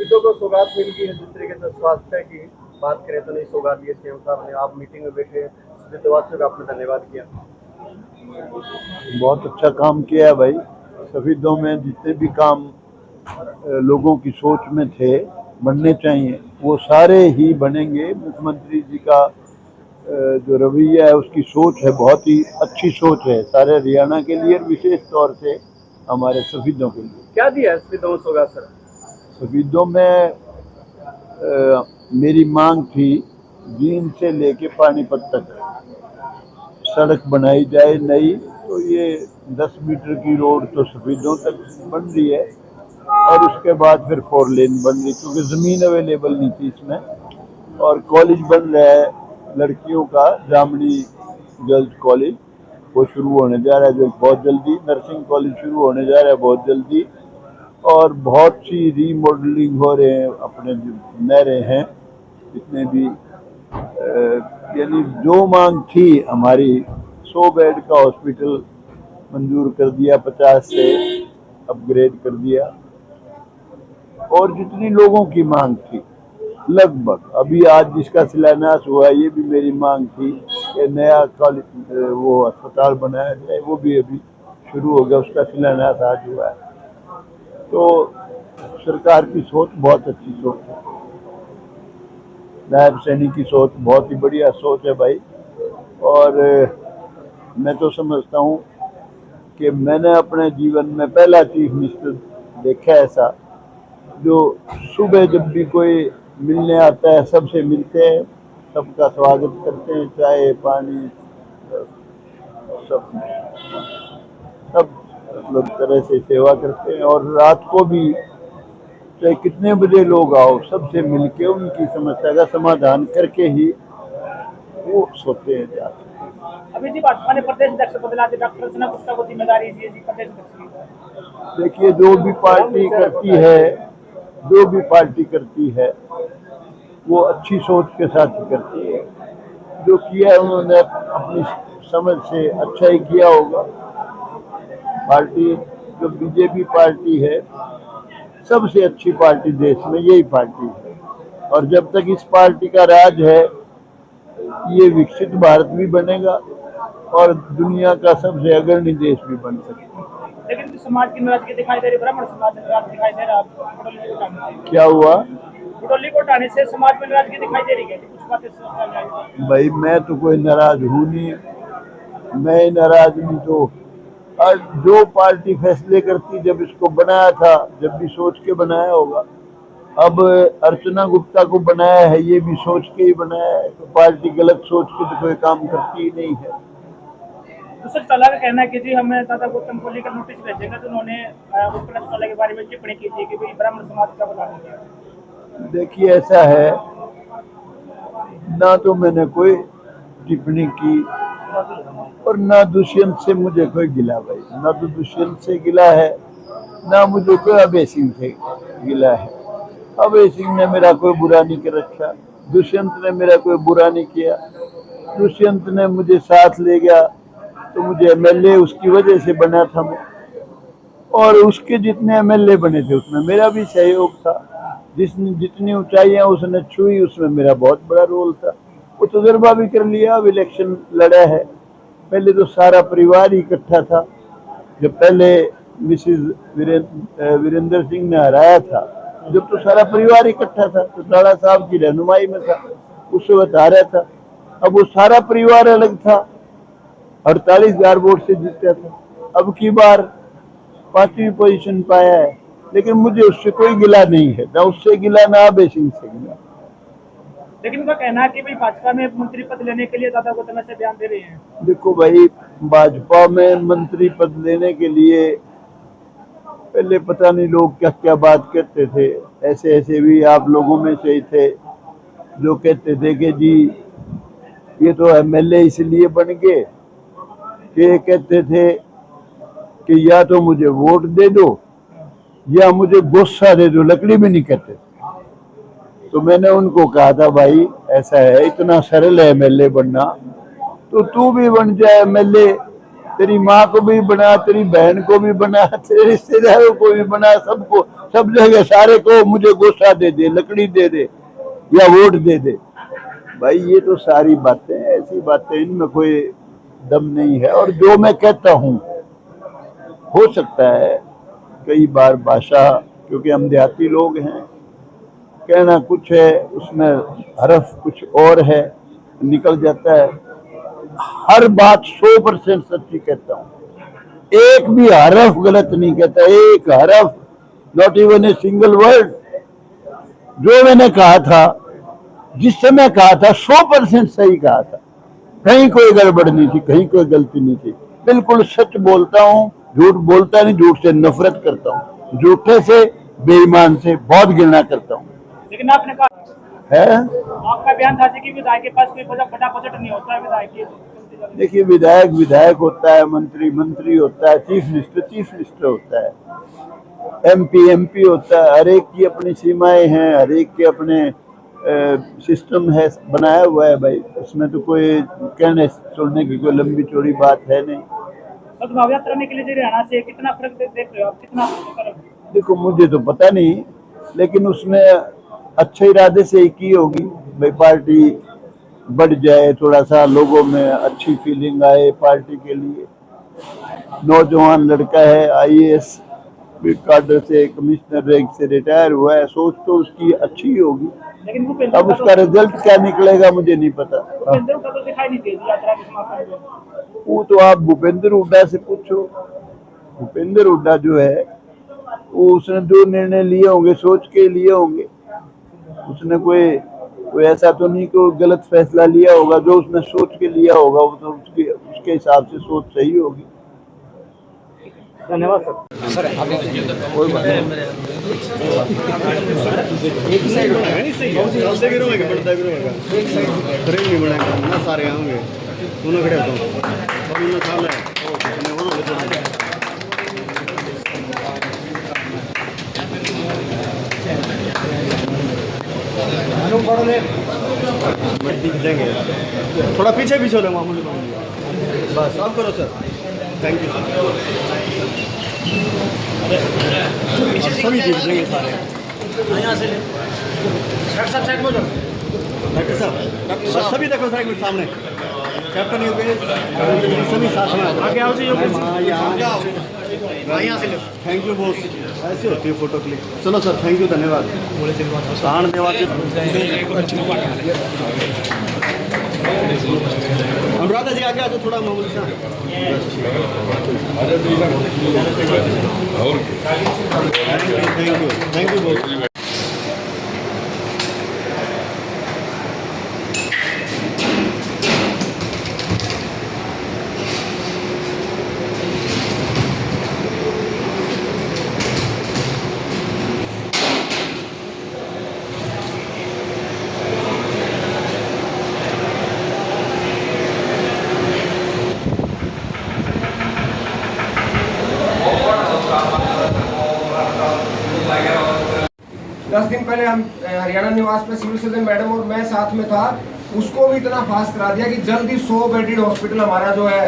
सफेदों को सौगात मिल गई है। जिस तरीके से स्वास्थ्य की बात करें तो नहीं सौगात दी सीएम साहब ने। आप मीटिंग में बैठे सफेदवासियों का आपने धन्यवाद किया। बहुत अच्छा काम किया है भाई। सफेदों में जितने भी काम लोगों की सोच में थे बनने चाहिए वो सारे ही बनेंगे। मुख्यमंत्री जी का जो रवैया है, उसकी सोच है, बहुत ही अच्छी सोच है सारे हरियाणा के लिए और विशेष तौर से हमारे सफेदों के लिए। क्या दिया है सफेदों को सौगात सर? सफेदों में मेरी मांग थी जींद से लेके पानीपत तक सड़क बनाई जाए नई। तो ये 10 मीटर की रोड तो सफेदों तक बन रही है और उसके बाद फिर 4 लेन बन रही, क्योंकि ज़मीन अवेलेबल नहीं थी इसमें। और कॉलेज बन रहा है लड़कियों का, जामनी गर्ल्स कॉलेज, वो शुरू होने जा रहा है जो बहुत जल्दी। नर्सिंग कॉलेज शुरू होने जा रहा है बहुत जल्दी। और बहुत सी रीमॉडलिंग हो रहे हैं, अपने जो नहरें हैं जितने भी यानी जो मांग थी हमारी। 100 बेड का हॉस्पिटल मंजूर कर दिया, 50 से अपग्रेड कर दिया। और जितनी लोगों की मांग थी लगभग, अभी आज जिसका शिलान्यास हुआ ये भी मेरी मांग थी कि नया कॉलेज वो अस्पताल बनाया जाए, वो भी अभी शुरू हो गया, उसका शिलान्यास आज हुआ है। तो सरकार की सोच बहुत अच्छी सोच है। नायब सैनी की सोच बहुत ही बढ़िया सोच है भाई। और मैं तो समझता हूँ कि मैंने अपने जीवन में पहला चीफ मिनिस्टर देखा ऐसा जो सुबह जब भी कोई मिलने आता है सबसे मिलते हैं, सबका स्वागत करते हैं, चाय पानी सब सब मतलब तरह से सेवा करते हैं। और रात को भी चाहे कितने बजे लोग आओ सबसे मिलके उनकी समस्या का समाधान करके ही वो सोते हैं जाके। अभी जी भाजपा ने प्रदेश अध्यक्ष बदला दी, डॉक्टर अर्चना गुप्ता को जिम्मेदारी दी जी प्रदेश अध्यक्ष की। देखिए जो भी पार्टी करती है वो अच्छी सोच के साथ ही करती है। जो किया है उन्होंने अपनी समझ से अच्छा ही किया होगा। पार्टी जो बीजेपी पार्टी है सबसे अच्छी पार्टी देश में यही पार्टी है। और जब तक इस पार्टी का राज है ये विकसित भारत भी बनेगा और दुनिया का सबसे अग्रणी देश भी बन सकता है। लेकिन समाज की नाराजगी दिखाई दे रही, ब्राह्मण समाज में नाराज दिखाई दे रहा है। क्या हुआ? बुडोली को हटाने से समाज में नाराजगी दिखाई दे रही है, कुछ बातें सोचा जाए। भाई मैं तो कोई नाराज हूँ नहीं, मैं नाराज नहीं। तो और जो पार्टी फैसले करती, जब इसको बनाया था जब भी सोच के बनाया होगा। अब अर्चना गुप्ता को बनाया है ये भी सोच के ही बनाया है। तो पार्टी गलत सोच के तो कोई काम करती ही नहीं है। दूसरे तला का कहना है कि जी हमें दादा गौतम को लेकर नोटिस भेजेगा, तो उन्होंने उत्पल तला के बारे में टिप्पणी की थी कि भाई ब्राह्मण समाज का बता दीजिए। देखिए ऐसा है, ना तो मैंने कोई टिप्पणी की और ना दुष्यंत से मुझे कोई गिला भाई। ना तो दुष्यंत से गिला है, ना मुझे कोई अभय सिंह से गिला है। अभय सिंह ने मेरा कोई बुरा नहीं कर रखा, दुष्यंत ने मेरा कोई बुरा नहीं किया। दुष्यंत ने मुझे साथ ले गया तो मुझे एमएलए उसकी वजह से बना था मैं, और उसके जितने एमएलए बने थे उसमें मेरा भी सहयोग था। जिसने जितनी ऊंचाइयां उसने छुई उसमें मेरा बहुत बड़ा रोल था। वो तजुर्बा भी कर लिया, अब इलेक्शन लड़ा है। पहले तो सारा परिवार ही इकट्ठा था। जब पहले मिसिज वीरेंद्र सिंह ने हराया था, जब तो सारा परिवार इकट्ठा था, तो लाला साहब की रहनुमाई में था, उस वक्त हारा था। अब वो सारा परिवार अलग था, 48,000 वोट से जीता था। अब की बार 5वीं पोजीशन पाया है, लेकिन मुझे उससे कोई गिला नहीं है, ना उससे गिला ना अभय सिंह से गिला। लेकिन उनका कहना है कि भाई भाजपा में मंत्री पद लेने के लिए दादा गौतम से बयान दे रहे हैं। देखो भाई, भाजपा में मंत्री पद लेने के लिए पहले पता नहीं लोग क्या क्या बात कहते थे। ऐसे ऐसे भी आप लोगों में से ही थे जो कहते थे कि जी ये तो एमएलए इसलिए बन गए कि कहते थे कि या तो मुझे वोट दे दो या मुझे गुस्सा दे दो, लकड़ी भी नहीं कहते। तो मैंने उनको कहा था भाई ऐसा है, इतना सरल है एमएलए बनना, तो तू भी बन जाए एमएलए, तेरी माँ को भी बना, तेरी बहन को भी बना, तेरे रिश्तेदारों को भी बना, सबको, सब जगह सारे को मुझे गोसा दे दे, लकड़ी दे दे या वोट दे दे। भाई ये तो सारी बातें ऐसी बातें, इनमें कोई दम नहीं है। और जो मैं कहता हूँ, हो सकता है कई बार भाषा, क्योंकि हम देहाती लोग हैं, कहना कुछ है उसमें हरफ कुछ और है, निकल जाता है। हर बात 100% सच्ची कहता हूँ, एक भी हरफ गलत नहीं कहता, एक हरफ, not even a single word. जो मैंने कहा था, जिस समय कहा था, 100% सही कहा था, कहीं कोई गड़बड़ नहीं थी, कहीं कोई गलती नहीं थी। बिल्कुल सच बोलता हूँ, झूठ बोलता नहीं, झूठ से नफरत करता हूँ, झूठे से, बेईमान से बहुत घृणा करता हूँ। लेकिन आपने कहा है, आपका बयान था कि विधायक के पास कोई बड़ा बजट नहीं होता है, विधायक की देखिए, विधायक विधायक होता है, मंत्री मंत्री होता है, चीफ मिनिस्टर होता है, एमपी एमपी होता है। हर एक की अपनी सीमाएं हैं, हर एक के अपने सिस्टम है, बनाया हुआ है भाई। उसमें तो कोई कहने सुनने की कोई लंबी चौड़ी बात है नहीं। सदभाव यात्रा निकली थी हरियाणा से, कितना फर्क देख रहे हो आप, कितना फर्क? देखो, मुझे तो पता नहीं, लेकिन उसने अच्छे इरादे से ही की होगी भाई, पार्टी बढ़ जाए, थोड़ा सा लोगों में अच्छी फीलिंग आए पार्टी के लिए। नौजवान लड़का है, आईएएस काडर से, कमिश्नर रैंक से रिटायर हुआ है, सोच तो उसकी अच्छी ही होगी। लेकिन भूपेंद्र अब उसका रिजल्ट क्या निकलेगा मुझे नहीं पता। भूपेंद्र का तो दिखाई नहीं दे यात्रा के समापन में। वो तो आप भूपेंद्र हुड्डा से पूछो। भूपेंद्र हुड्डा जो है, वो उसने जो निर्णय लिए होंगे सोच के लिए होंगे। उसने कोई ऐसा तो नहीं कि गलत फैसला लिया होगा। जो उसने सोच के लिया होगा वो तो उसके हिसाब से सोच सही होगी। धन्यवाद सर। कोई बात नहीं। सारे आएंगे दोनों खड़े देंगे, थोड़ा पीछे पीछे हो मामूली बस। आप करो सर, थैंक यू सर। सभी जीत देंगे सारे। यहाँ से डॉक्टर साहब साइड में जाओ, डॉक्टर साहब बस सभी देखो साइड में सामने। कैप्टन योगेश सभी साथ में आगे आओ जी। यहाँ से थैंक यू बॉस। ऐसी होती है फोटो क्लिक। चलो सर, थैंक यू, धन्यवाद। प्राण देवाचे अनुराधा जी आगे आजो थोड़ा मामूली सा। Thank you boss. दस दिन पहले हम हरियाणा निवास में सिविल सर्जन मैडम और मैं साथ में था, उसको भी इतना फास्ट करा दिया कि जल्दी 100 बेडेड हॉस्पिटल हमारा जो है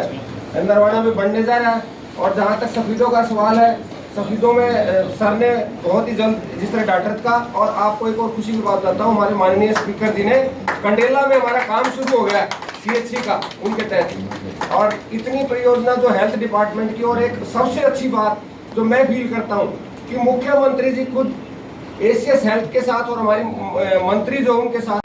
नरवाना में बनने जा रहा है। और जहाँ तक सफीदों का सवाल है, सफीदों में सर ने बहुत ही जल्द, जिस तरह डॉक्टर का, और आपको एक और खुशी की बात बताता हूँ, हमारे माननीय स्पीकर जी ने कंडेला में हमारा काम शुरू हो गया है CHC का उनके तहत। और इतनी परियोजना जो हेल्थ डिपार्टमेंट की, और एक सबसे अच्छी बात जो मैं फील करता हूँ कि मुख्यमंत्री जी खुद एसीएस हेल्थ के साथ और हमारी मंत्री जो उनके साथ।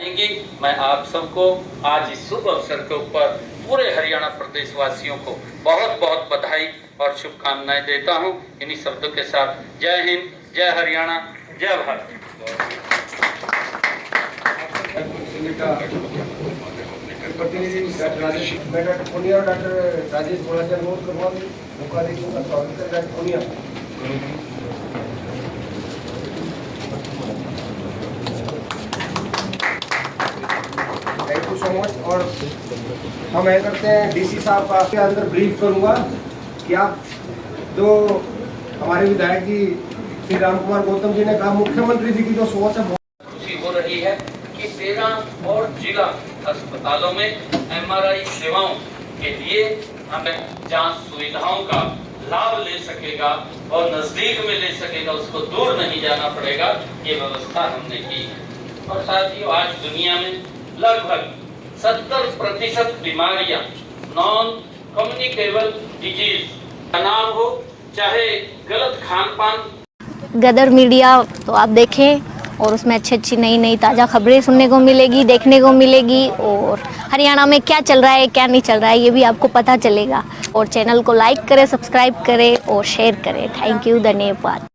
मैं आप सबको आज इस शुभ अवसर के ऊपर पूरे हरियाणा प्रदेश वासियों को बहुत बहुत बधाई और शुभकामनाएं देता हूं। इन्हीं शब्दों के साथ जय हिंद, जय हरियाणा, जय भारत। प्रतिनिधि डॉक्टर पुनिया और डॉक्टर राजेश बोला से अनुरोध करवा मौका देकर उनका स्वागत करें। Doctor Punia, thank you so much. और हम ऐसा करते हैं, डीसी साहब का के अंदर ब्रीफ करूंगा कि आप जो हमारे विधायक जी श्री राम कुमार गौतम जी ने कहा, मुख्यमंत्री जी की जो सोच है, खुशी हो रही है कि 13 और जिला अस्पतालों में MRI सेवाओं के लिए हमें जांच सुविधाओं का लाभ ले सकेगा और नजदीक में ले सकेगा, उसको दूर नहीं जाना पड़ेगा, ये व्यवस्था हमने की है। और साथियों, आज दुनिया में लगभग 70% बीमारियां नॉन कम्युनिकेबल डिजीज का नाम हो, चाहे गलत खान पान। गदर मीडिया तो आप देखें और उसमें अच्छी अच्छी नई नई ताज़ा खबरें सुनने को मिलेगी, देखने को मिलेगी, और हरियाणा में क्या चल रहा है क्या नहीं चल रहा है ये भी आपको पता चलेगा। और चैनल को लाइक करें, सब्सक्राइब करें और शेयर करें। थैंक यू, धन्यवाद।